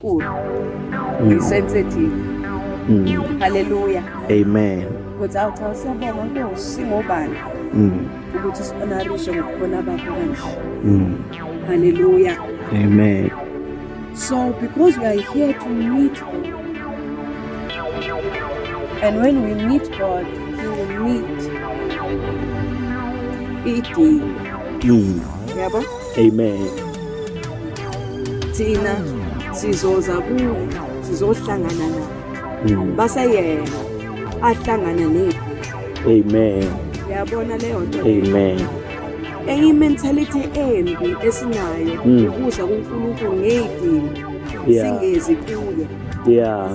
Be sensitive. Hallelujah. Amen. Ukuthi awucha siyabonga Nkosi ngobani ukuthi sihonorishe ngokukhona bakho kanje. Hallelujah. Amen. So because we are here to meet God, and when we meet God, He will meet idingo. Yabo? Amen. Thina sizoza kuwo, sizohlangana naye. Base yena ahlangana nethi. Amen. Uyabona leyo nto? Amen. Enye mentality embi esinayo ukuza kuNkulunkulu ngedingo. Singezi kuye. Yeah.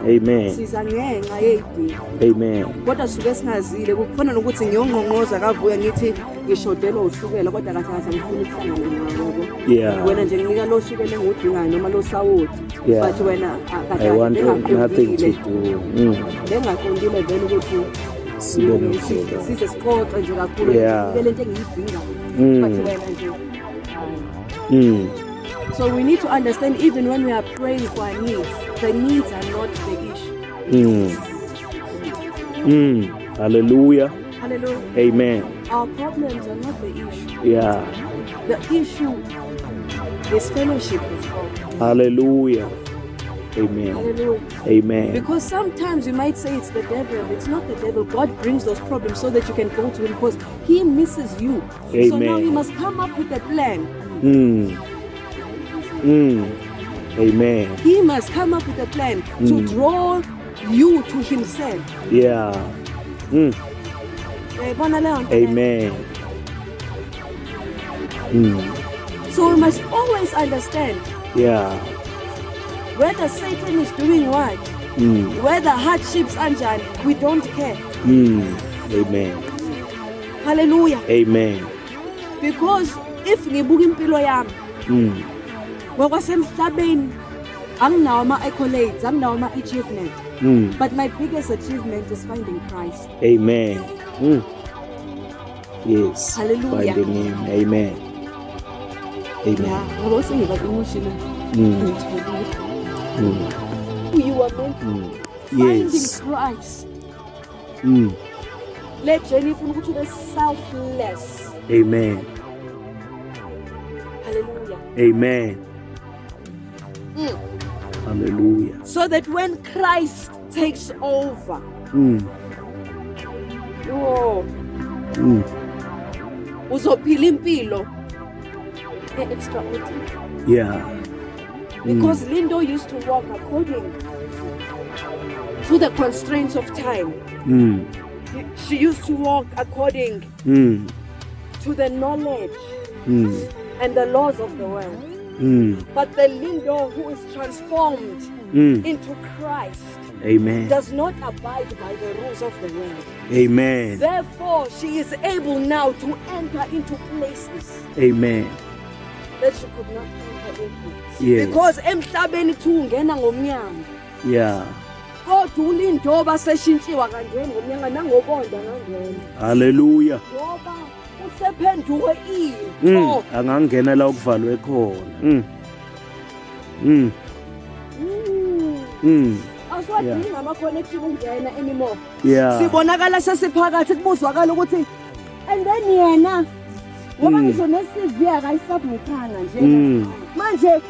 Amen. Siza ngenxa yedingo. Amen. Kodwa suke singazile kufana nokuthi ngiyongqongqoza kavuya ngithi ngishodelwa ushukela kodwa kahle kahle ngifuna ukuhlangana nawe. Yeah. Wena nje nginika lo shukela engudingayo noma lo sawoti. Yeah. But wena I want nothing to do. Ngengaqondile vele ukuthi size sixoxe nje kakhulu ngeke lento engiyidingayo. But wena nje So we need to understand, even when we are praying for our needs, the needs are not the issue. Hallelujah. Hallelujah. Amen. Our problems are not the issue. Yeah. The issue is fellowship with God. Hallelujah. Amen. Hallelujah. Amen. Because sometimes you might say it's the devil. It's not the devil. God brings those problems so that you can go to Him because He misses you. Amen. So now He must come up with a plan. Amen. He must come up with a plan to draw you to Himself. Yeah. Amen. So we must always understand. Yeah. Whether Satan is doing what, whether hardships are done, we don't care. Amen. Hallelujah. Amen. Because if ngibuka impilo yami, ngokwasemhlabeni anginawo ama-accolades, anginawo ama-achievement. But my biggest achievement is finding Christ. Amen. Yes. Hallelujah. Finding Him. Amen. Amen. Yeah. You are meant to Yes. finding Christ. Let Jenny to the selfless. Amen. Hallelujah. Amen. Hallelujah. So that when Christ takes over, uzophila impilo extraordinary. Yeah. Because Lindo used to walk according to the constraints of time. She used to walk according to the knowledge and the laws of the world. But the Lindo who is transformed into Christ, Amen, does not abide by the rules of the world. Amen. Therefore, she is able now to enter into places Amen. that she could not enter into. Yes. Because emhlabeni ungena ngomnyango. Yeah. Kodwa uLindo baseshintshiwa kangena ngomnyango nangokonda ngangena. Hallelujah. Ngoba usephenduke into. Angangena la okuvalwe khona. Aswadinga ama-connection ungena anymore. Yeah. Sibonakala sesiphakathi kubuzwakala ukuthi and then yena ngoba ngisho ne-CV akayisubmithanga nje manje